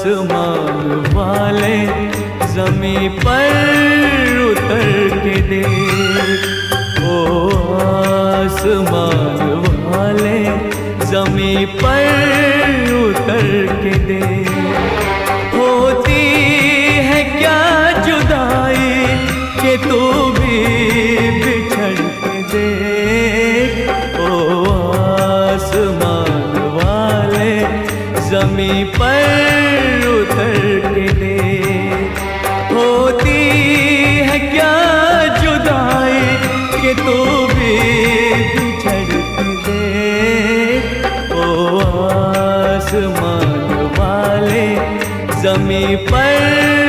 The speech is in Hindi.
आसमान वाले ज़मीं पर उतर के देख, ओ आसमान वाले ज़मीं पर उतर के देख। होती है क्या जुदाई कि तू भी बिछड़ के देख, ओ आसमान वाले ज़मीं पर उतर के देख। होती है क्या जुदाई कि तू भी बिछड़ के देख, ओ आसमान वाले ज़मीं पर